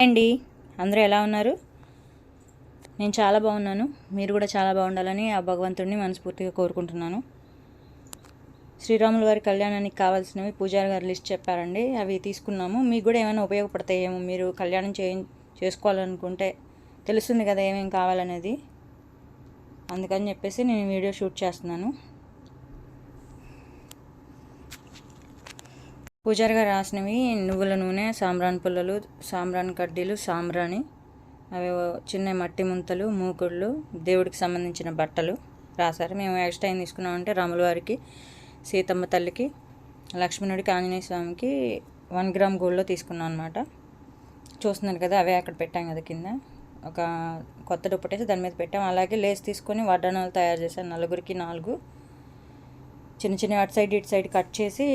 అండి, అందరూ ఎలా ఉన్నారు? నేను చాలా బాగున్నాను. మీరు కూడా చాలా బాగుండాలని ఆ భగవంతుడిని మనస్ఫూర్తిగా కోరుకుంటున్నాను. శ్రీరాముల వారి కళ్యాణానికి కావాల్సినవి పూజారి గారు లిస్ట్ చెప్పారండి. అవి తీసుకున్నాము. మీకు కూడా ఏమైనా ఉపయోగపడతాయేమో, మీరు కళ్యాణం చేసుకోవాలనుకుంటే తెలుస్తుంది కదా ఏమేమి కావాలనేది. అందుకని చెప్పేసి నేను వీడియో షూట్ చేస్తున్నాను. పూజారి గారు రాసినవి నువ్వుల నూనె, సాంబ్రాణి పుల్లలు, సాంబ్రాణి కడ్డీలు, సాంబ్రాణి, అవి చిన్న మట్టి ముంతలు, మూకుళ్ళు, దేవుడికి సంబంధించిన బట్టలు రాశారు. మేము ఎక్స్ట్రా ఏం తీసుకున్నామంటే రాముల వారికి, సీతమ్మ తల్లికి, లక్ష్మణుడికి, ఆంజనేయ స్వామికి 1 గ్రామ్ గోల్డ్లో తీసుకున్నాం అనమాట. చూస్తున్నారు కదా, అవే అక్కడ పెట్టాం కదా కింద. ఒక కొత్త దుప్పటేసి దాని మీద పెట్టాం. అలాగే లేస్ తీసుకొని వడ్డానాలు తయారు చేశాను. నలుగురికి 4 చిన్న చిన్న అటు సైడ్ ఇటు సైడ్ కట్ చేసి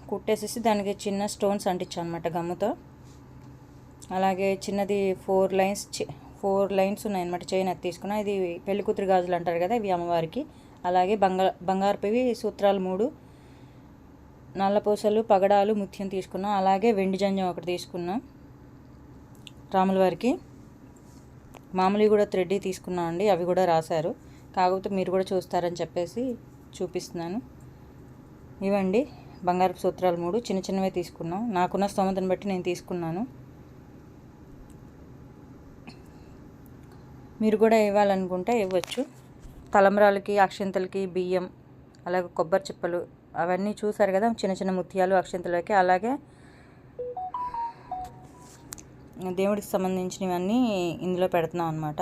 కుట్టేసేసి దానికి చిన్న స్టోన్స్ అంటించాను అనమాట గమ్ముతో. అలాగే చిన్నది 4 లైన్స్ ఉన్నాయన్నమాట. చైన్ అది తీసుకున్నా. ఇది పెళ్లి కూతురు గాజులు అంటారు కదా, ఇవి అమ్మవారికి. అలాగే బంగారుపివి సూత్రాలు 3, నల్లపూసలు, పగడాలు, ముత్యం తీసుకున్నాం. అలాగే వెండి జంజం ఒకటి తీసుకున్నాం రాముల వారికి. మామూలు కూడా థ్రెడ్ తీసుకున్నాం అండి, అవి కూడా రాశారు. కాకపోతే మీరు కూడా చూస్తారని చెప్పేసి చూపిస్తున్నాను. ఇవండి బంగారపు సూత్రాలు 3 చిన్న చిన్నవే తీసుకున్నాం. నాకున్న స్తోమతను బట్టి నేను తీసుకున్నాను. మీరు కూడా ఇవ్వాలనుకుంటే ఇవ్వచ్చు. తలంబ్రాలకి, అక్షంతలకి బియ్యం, అలాగే కొబ్బరి చిప్పలు, అవన్నీ చూసారు కదా, చిన్న చిన్న ముత్యాలు అక్షంతలకి. అలాగే దేవుడికి సంబంధించినవన్నీ ఇందులో పెడుతున్నాం అనమాట.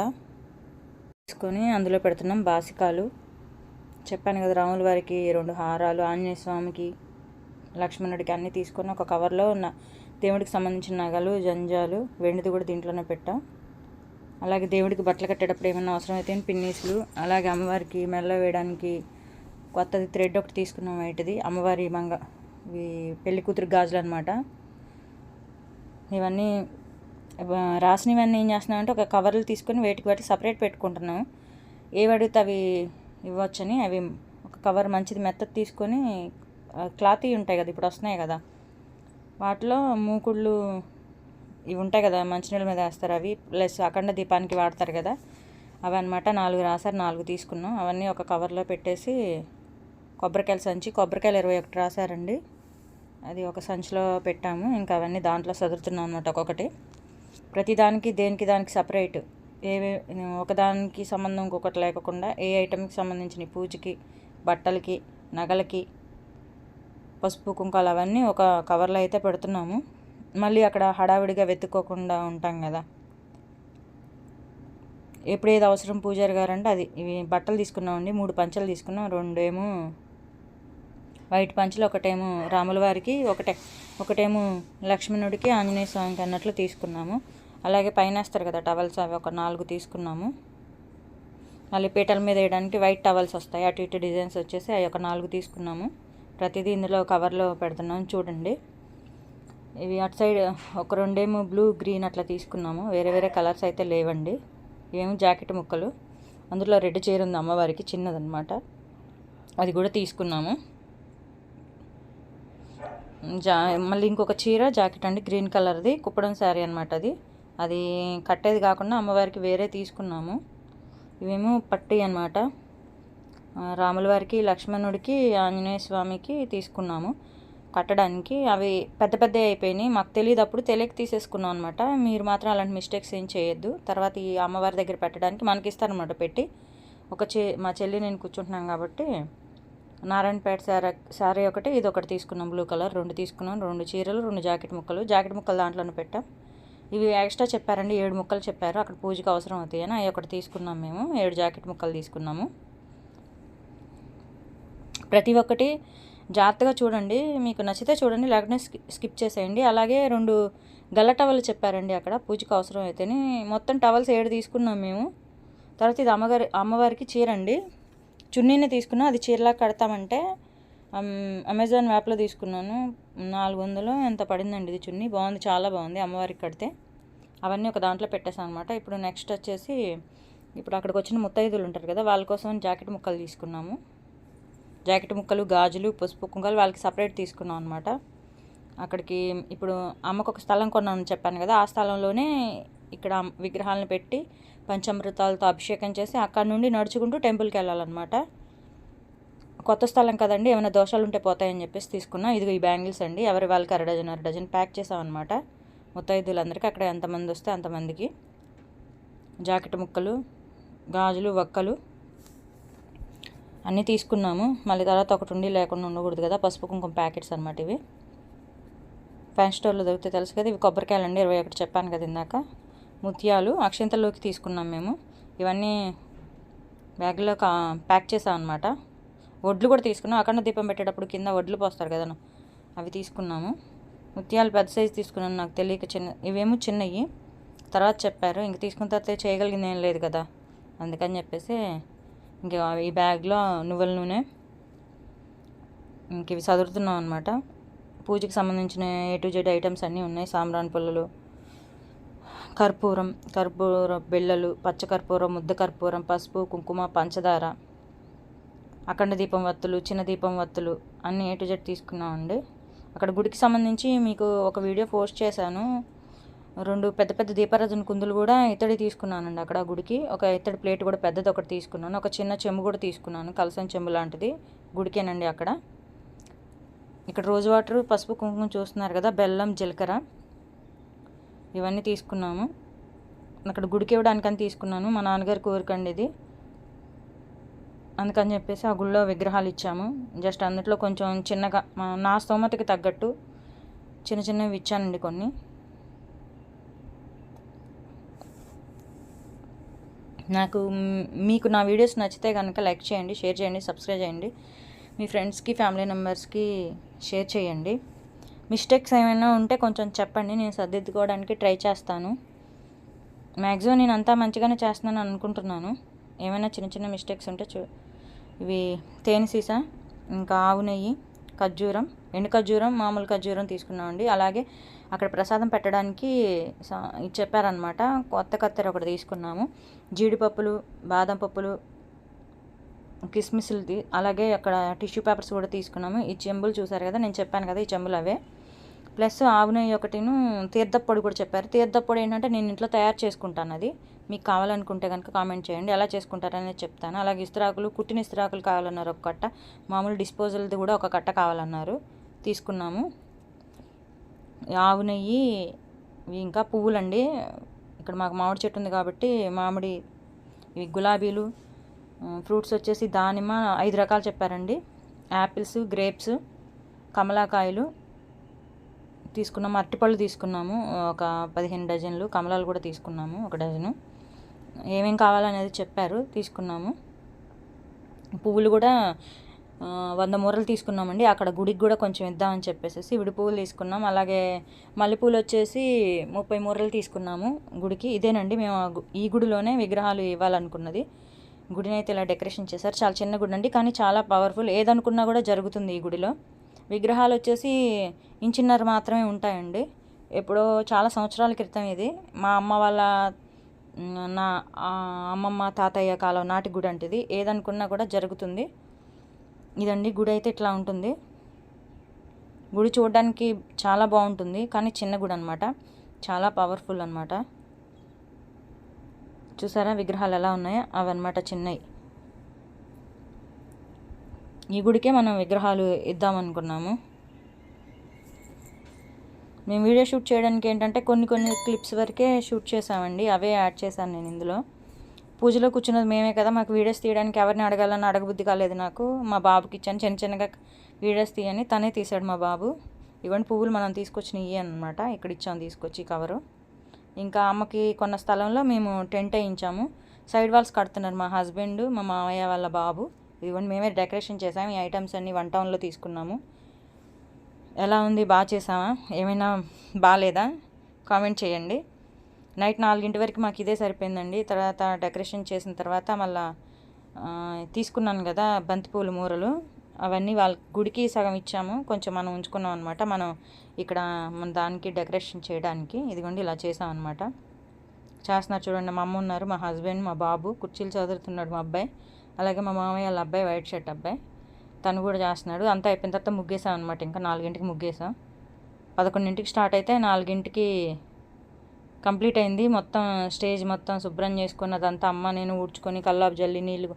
తీసుకొని అందులో పెడుతున్నాం. బాసికాలు చెప్పాను కదా, రాముల వారికి 2 హారాలు, ఆంజనేయ స్వామికి, లక్ష్మణుడికి అన్నీ తీసుకొని ఒక కవర్లో దేవుడికి సంబంధించిన నగలు, జంజాలు, వెండిది కూడా దీంట్లోనే పెట్టాం. అలాగే దేవుడికి బట్టలు కట్టేటప్పుడు ఏమైనా అవసరమైతే పిన్నీసులు, అలాగే అమ్మవారికి మెడలో వేయడానికి కొత్తది థ్రెడ్ ఒకటి తీసుకున్నాం, వైట్ది. అమ్మవారి ఇవి పెళ్లి కూతురు గాజులు అనమాట. ఇవన్నీ రాసినవన్నీ ఏం చేస్తున్నామంటే ఒక కవర్లు తీసుకొని వాటికి సపరేట్ పెట్టుకుంటున్నాము. ఏవి అడిగితే అవి ఇవ్వచ్చని. అవి ఒక కవర్ మంచిది మెత్తది తీసుకొని, క్లాత్ ఉంటాయి కదా ఇప్పుడు వస్తున్నాయి కదా, వాటిలో మూకుళ్ళు ఇవి ఉంటాయి కదా మంచినీళ్ళ మీద వేస్తారు, అవి ప్లస్ అఖండ దీపానికి వాడతారు కదా, అవి అనమాట. 4 రాశారు, 4 తీసుకున్నాం. అవన్నీ ఒక కవర్లో పెట్టేసి కొబ్బరికాయల సంచి, కొబ్బరికాయలు 21 రాశారండి. అది ఒక సంచిలో పెట్టాము. ఇంకా అవన్నీ దాంట్లో సదురుతున్నాం అనమాట ఒక్కొక్కటి. ప్రతిదానికి దానికి సపరేట్, ఒకదానికి సంబంధం ఇంకొకటి లేకుండా ఏ ఐటెంకి సంబంధించిన పూజకి, బట్టలకి, నగలకి, పసుపు కుంకాలు అవన్నీ ఒక కవర్లో అయితే పెడుతున్నాము. మళ్ళీ అక్కడ హడావిడిగా వెతుక్కోకుండా ఉంటాం కదా. ఎప్పుడు ఏది అవసరం పూజారి గారు అంటే అది. ఇవి బట్టలు తీసుకున్నామండి, 3 పంచలు తీసుకున్నాం. 2 ఏమో వైట్ పంచలు, ఒకటేమో రాముల వారికి, ఒకటేమో లక్ష్మణుడికి, ఆంజనేయ స్వామికి అన్నట్లు తీసుకున్నాము. అలాగే పైన వేస్తారు కదా టవల్స్, అవి ఒక 4 తీసుకున్నాము. మళ్ళీ పీటల మీద వేయడానికి వైట్ టవల్స్ వస్తాయి, అటు ఇటు డిజైన్స్ వచ్చేసి అవి ఒక 4 తీసుకున్నాము. ప్రతిదీ ఇందులో కవర్లో పెడుతున్నాం చూడండి. ఇవి అటు సైడ్ ఒక 2 ఏమో బ్లూ, గ్రీన్ అట్లా తీసుకున్నాము. వేరే వేరే కలర్స్ అయితే లేవండి. ఇవేమో జాకెట్ ముక్కలు. అందులో రెడ్ చీర ఉంది అమ్మవారికి, చిన్నదనమాట, అది కూడా తీసుకున్నాము. మళ్ళీ ఇంకొక చీర జాకెట్ అండి, గ్రీన్ కలర్ది, కుప్పడం శారీ అనమాట. అది కట్టేది కాకుండా అమ్మవారికి వేరే తీసుకున్నాము. ఇవేమో పట్టి అనమాట. రాముల వారికి, లక్ష్మణుడికి, ఆంజనేయ స్వామికి తీసుకున్నాము కట్టడానికి. అవి పెద్ద పెద్ద అయిపోయినాయి, మాకు తెలియదు, అప్పుడు తెలియక తీసేసుకున్నాం అనమాట. మీరు మాత్రం అలాంటి మిస్టేక్స్ ఏం చేయొద్దు. తర్వాత ఈ అమ్మవారి దగ్గర పెట్టడానికి మనకి ఇస్తారనమాట పెట్టి. మా చెల్లి నేను కూర్చుంటున్నాం కాబట్టి నారాయణపేట శారీ ఒకటి, ఇది ఒకటి తీసుకున్నాం, బ్లూ కలర్ 2 తీసుకున్నాం. 2 చీరలు, 2 జాకెట్ ముక్కలు దాంట్లోనే పెట్టాం. ఇవి ఎక్స్ట్రా చెప్పారండి, 7 ముక్కలు చెప్పారు, అక్కడ పూజకి అవసరం అవుతాయని అవి ఒకటి తీసుకున్నాం. మేము 7 జాకెట్ ముక్కలు తీసుకున్నాము. ప్రతి ఒక్కటి జాగ్రత్తగా చూడండి, మీకు నచ్చితే చూడండి, లేకపోతే స్కిప్ చేసేయండి. అలాగే 2 గల్ల టవల్ చెప్పారండి అక్కడ పూజకి అవసరం అయితేనే. మొత్తం టవల్స్ 7 తీసుకున్నాం మేము. తర్వాత ఇది అమ్మవారికి చీర అండి, చున్నీనే తీసుకున్నాం. అది చీరలా కడతామంటే అమెజాన్ యాప్లో తీసుకున్నాను. 400 ఎంత పడిందండి ఇది చున్నీ. బాగుంది, చాలా బాగుంది అమ్మవారికి కడితే. అవన్నీ ఒక దాంట్లో పెట్టేసాం అనమాట. ఇప్పుడు నెక్స్ట్ వచ్చేసి, ఇప్పుడు అక్కడికి వచ్చిన ముత్తైదులు ఉంటారు కదా, వాళ్ళ కోసం జాకెట్ ముక్కలు తీసుకున్నాము. జాకెట్ ముక్కలు, గాజులు, పసుపు కుంకాలు వాళ్ళకి సపరేట్ తీసుకున్నాం అనమాట. అక్కడికి ఇప్పుడు అమ్మకు ఒక స్థలం కొన్నాను చెప్పాను కదా, ఆ స్థలంలోనే ఇక్కడ విగ్రహాలను పెట్టి పంచామృతాలతో అభిషేకం చేసి అక్కడ నుండి నడుచుకుంటూ టెంపుల్కి వెళ్ళాలన్నమాట. కొత్త స్థలం కదండి, ఏమైనా దోషాలు ఉంటే పోతాయని చెప్పేసి తీసుకున్నా. ఇదిగో ఈ బ్యాంగిల్స్ అండి, ఎవరి వాళ్ళకి అర డజన్ ప్యాక్ చేసామన్నమాట. ముత్తైదులందరికీ అక్కడ ఎంతమంది వస్తే అంతమందికి. జాకెట్ ముక్కలు, గాజులు, వక్కలు అన్నీ తీసుకున్నాము. మళ్ళీ తర్వాత ఒకటి ఉండి లేకుండా ఉండకూడదు కదా, పసుపు కుంకుమ ప్యాకెట్స్ అనమాట ఇవి. ఫ్యాన్ స్టోర్లో దొరికితే తెలుసు కదా. ఇవి కొబ్బరికాయలు అండి, 21 చెప్పాను కదా ఇందాక. ముత్యాలు అక్షింతల్లోకి తీసుకున్నాం మేము. ఇవన్నీ బ్యాగ్లో ప్యాక్ చేసాం అనమాట. వడ్లు కూడా తీసుకున్నాం, అఖండ దీపం పెట్టేటప్పుడు కింద వడ్లు పోస్తారు కదా, అవి తీసుకున్నాము. ముత్యాలు పెద్ద సైజు తీసుకున్నాను, నాకు తెలియక ఇవేమో చిన్నవి తర్వాత చెప్పారు. ఇంక తీసుకున్న తర్వాత చేయగలిగింది ఏం లేదు కదా, అందుకని చెప్పేసి ఇంక ఈ బ్యాగ్లో నువ్వుల నూనె ఇంక ఇవి చదువుతున్నాం అనమాట. పూజకి సంబంధించిన A to Z ఐటమ్స్ అన్నీ ఉన్నాయి. సాంబ్రాన్ పుల్లలు, కర్పూర బిళ్ళలు, పచ్చకర్పూరం, ముద్ద కర్పూరం, పసుపు, కుంకుమ, పంచదార, అఖండ దీపం వత్తులు, చిన్న దీపం వత్తులు అన్నీ A to Z తీసుకున్నామండి. అక్కడ గుడికి సంబంధించి మీకు ఒక వీడియో పోస్ట్ చేశాను. 2 పెద్ద పెద్ద దీపారాధన కుందులు కూడా ఇత్తడి తీసుకున్నానండి. అక్కడ గుడికి ఒక ఇత్తడి ప్లేట్ కూడా పెద్దది ఒకటి తీసుకున్నాను. ఒక చిన్న చెంబు కూడా తీసుకున్నాను, కలసం చెంబు లాంటిది, గుడికేనండి అక్కడ. ఇక్కడ రోజు వాటర్, పసుపు కుంకుమ చూస్తున్నారు కదా, బెల్లం, జీలకర్ర ఇవన్నీ తీసుకున్నాము. అక్కడ గుడికి ఇవ్వడానికని తీసుకున్నాను. మా నాన్నగారి కోరికండి ఇది, అందుకని చెప్పేసి ఆ గుళ్ళో విగ్రహాలు ఇచ్చాము. జస్ట్ అందులో కొంచెం చిన్నగా నా స్తోమతకి తగ్గట్టు చిన్నవి ఇచ్చానండి కొన్ని. మీకు నా వీడియోస్ నచ్చితే కనుక లైక్ చేయండి, షేర్ చేయండి, సబ్స్క్రైబ్ చేయండి. మీ ఫ్రెండ్స్కి, ఫ్యామిలీ మెంబర్స్కి షేర్ చేయండి. మిస్టేక్స్ ఏమైనా ఉంటే కొంచెం చెప్పండి, నేను సర్దిద్దుకోవడానికి ట్రై చేస్తాను. మ్యాక్సిమం నేను అంతా మంచిగానే చేస్తున్నాను అనుకుంటున్నాను. ఏమైనా చిన్న మిస్టేక్స్ ఉంటే ఇవి తేనె సీసా, ఇంకా ఆవు నెయ్యి, ఖర్జూరం, ఎండు ఖర్జూరం, మామూలు ఖర్జూరం తీసుకున్నామండి. అలాగే అక్కడ ప్రసాదం పెట్టడానికి చెప్పారనమాట, కొత్త కత్తెర ఒకటి తీసుకున్నాము. జీడిపప్పులు, బాదం పప్పులు, కిస్మిస్లు, అలాగే అక్కడ టిష్యూ పేపర్స్ కూడా తీసుకున్నాము. ఈ చెంబులు చూసారు కదా, నేను చెప్పాను కదా ఈ చెంబులు అవే. ప్లస్ ఆవు నెయ్యి ఒకటిను, తీర్థప్పొడి కూడా చెప్పారు. తీర్థప్పొడి ఏంటంటే నేను ఇంట్లో తయారు చేసుకుంటాను, అది మీకు కావాలనుకుంటే కనుక కామెంట్ చేయండి, ఎలా చేసుకుంటారనేది చెప్తాను. అలాగే ఇస్తరాకులు, కుట్టిన ఇస్తరాకులు కావాలన్నారు ఒక కట్ట, మామూలు డిస్పోజల్ది కూడా ఒక కట్ట కావాలన్నారు, తీసుకున్నాము. ఆవు నెయ్యి, ఇంకా పువ్వులండి. ఇక్కడ మాకు మామిడి చెట్టు ఉంది కాబట్టి మామిడి, ఇవి గులాబీలు, ఫ్రూట్స్ వచ్చేసి దానిమ్మ 5 రకాలు చెప్పారండి. యాపిల్స్, గ్రేప్స్, కమలాకాయలు తీసుకున్నాము. అరటిపళ్ళు తీసుకున్నాము ఒక 15 డజన్లు, కమలాలు కూడా తీసుకున్నాము 1 డజను. ఏమేం కావాలనేది చెప్పారు, తీసుకున్నాము. పువ్వులు కూడా 100 మూరలు తీసుకున్నామండి. అక్కడ గుడికి కూడా కొంచెం ఇద్దామని చెప్పేసి విడి పువ్వులు తీసుకున్నాం. అలాగే మల్లెపూలు వచ్చేసి 30 మూరలు తీసుకున్నాము గుడికి. ఇదేనండి మేము ఈ గుడిలోనే విగ్రహాలు ఇవ్వాలనుకున్నది. గుడిని అయితే ఇలా డెకరేషన్ చేశారు. చాలా చిన్న గుడి అండి, కానీ చాలా పవర్ఫుల్. ఏదనుకున్నా కూడా జరుగుతుంది ఈ గుడిలో. విగ్రహాలు వచ్చేసి ఇంచున్నర మాత్రమే ఉంటాయండి. ఎప్పుడో చాలా సంవత్సరాల క్రితం ఇది. మా అమ్మ వాళ్ళ నా అమ్మమ్మ తాతయ్య కాలం నాటి గుడి అంటే ఇది. ఏదనుకున్నా కూడా జరుగుతుంది. ఇదండి గుడి అయితే ఇట్లా ఉంటుంది. గుడి చూడడానికి చాలా బాగుంటుంది, కానీ చిన్న గుడి అనమాట, చాలా పవర్ఫుల్ అనమాట. చూసారా విగ్రహాలు ఎలా ఉన్నాయో, అవన్నమాట చిన్నవి. ఈ గుడికే మనం విగ్రహాలు ఇద్దామనుకున్నాము. మేము వీడియో షూట్ చేయడానికి ఏంటంటే కొన్ని క్లిప్స్ వరకే షూట్ చేసామండి, అవే యాడ్ చేశాను నేను ఇందులో. పూజలో కూర్చున్నది మేమే కదా, మాకు వీడియోస్ తీయడానికి ఎవరిని అడగాలని అడగబుద్ధి కాలేదు నాకు. మా బాబుకి ఇచ్చాను, చిన్నగా వీడియోస్ తీయని, తనే తీసాడు మా బాబు. ఇవన్నీ పువ్వులు మనం తీసుకొచ్చినవి అనమాట, ఇక్కడ ఇచ్చాము తీసుకొచ్చి కవరు. ఇంకా అమ్మకి కొన్న స్థలంలో మేము టెంట్ వేయించాము. సైడ్ వాల్స్ కడుతున్నారు మా హస్బెండ్, మా మామయ్య వాళ్ళ బాబు. ఇవన్నీ మేమే డెకరేషన్ చేసాము. ఈ ఐటమ్స్ అన్నీ 1 టౌన్లో తీసుకున్నాము. ఎలా ఉంది, బాగా చేసామా, ఏమైనా బాగాలేదా కామెంట్ చేయండి. నైట్ 4 వరకు మాకు ఇదే సరిపోయిందండి. తర్వాత డెకరేషన్ చేసిన తర్వాత మళ్ళీ తీసుకున్నాను కదా బంతిపూల మూరలు, అవన్నీ వాళ్ళ గుడికి సగం ఇచ్చాము, కొంచెం మనం ఉంచుకున్నాం అనమాట. మనం ఇక్కడ మన దానికి డెకరేషన్ చేయడానికి ఇదిగోండి ఇలా చేసామన్నమాట. చేస్తున్నారు చూడండి, మా అమ్మ ఉన్నారు, మా హస్బెండ్, మా బాబు కుర్చీలు చదువుతున్నాడు మా అబ్బాయి. అలాగే మా మామయ్య వాళ్ళ అబ్బాయి, వైట్ షర్ట్ అబ్బాయి, తను కూడా చేస్తున్నాడు. అంతా అయిపోయిన తర్వాత ముగ్గేసాం అనమాట. ఇంకా 4 ముగ్గేసాం. 11ంటికి స్టార్ట్ అయితే 4ంటికి కంప్లీట్ అయింది. మొత్తం స్టేజ్ మొత్తం శుభ్రం చేసుకొని అదంతా అమ్మ నేను ఊడ్చుకొని కల్లాపు జల్లి నీళ్ళు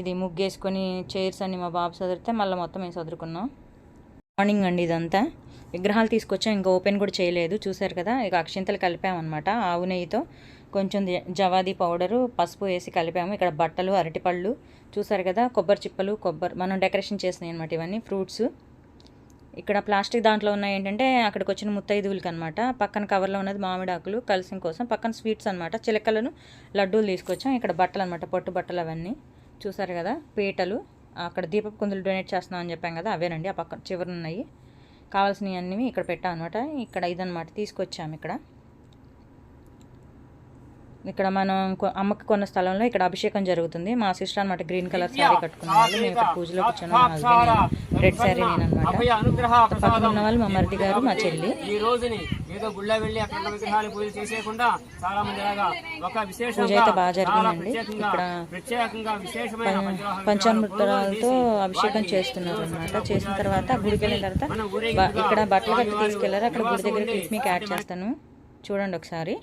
ఇది ముగ్గేసుకొని చైర్స్ అన్ని మా బాబు చదివితే మళ్ళీ మొత్తం మేము చదువుకున్నాం. మార్నింగ్ అండి ఇదంతా. విగ్రహాలు తీసుకొచ్చాం, ఇంకా ఓపెన్ కూడా చేయలేదు. చూసారు కదా, ఇక అక్షింతలు కలిపామన్నమాట. ఆవు నెయ్యితో కొంచెం జవాది పౌడరు పసుపు వేసి కలిపాము. ఇక్కడ బట్టలు అరటిపళ్ళు చూసారు కదా, కొబ్బరి చిప్పలు మనం డెకరేషన్ చేసినాయి అనమాట. ఇవన్నీ ఫ్రూట్స్. ఇక్కడ ప్లాస్టిక్ దాంట్లో ఉన్నాయి ఏంటంటే అక్కడికి వచ్చిన ముత్తైదువులకి అనమాట. పక్కన కవర్లో ఉన్నది మామిడాకులు కలిసిన కోసం, పక్కన స్వీట్స్ అనమాట, చిలకలను లడ్డూలు తీసుకొచ్చాం. ఇక్కడ బట్టలు అనమాట, పట్టు బట్టలు అవన్నీ చూసారు కదా. పీటలు అక్కడ దీపపు కుందులు డొనేట్ చేస్తున్నాం అని చెప్పాం కదా, అవేనండి ఆ పక్కన చివరి ఉన్నాయి. కావాల్సినవి అన్నీ ఇక్కడ పెట్టాం అనమాట. ఇక్కడ ఇదనమాట తీసుకొచ్చాము. ఇక్కడ మనం అమ్మకి కొన్న స్థలంలో ఇక్కడ అభిషేకం జరుగుతుంది. మా సిస్టర్ అనమాట గ్రీన్ కలర్ శారీ కట్టుకున్న వాళ్ళు. మేము ఇక్కడ పూజలో కూర్చున్నాం. మా హస్బెండ్ రెడ్ శారీ నేను అనమాట. పక్కన ఉన్న వాళ్ళు మా మరిది గారు, మా చెల్లి. పూజ అయితే బాగా జరిగిందండి. ఇక్కడ పంచామృతాలతో అభిషేకం చేస్తున్నారు అనమాట. చేసిన తర్వాత గుడికి వెళ్ళిన తర్వాత ఇక్కడ బట్టలు కట్టి తీసుకెళ్లారు. అక్కడ గుడి దగ్గర క్లిప్ మీకు యాడ్ చేస్తాను, చూడండి ఒకసారి.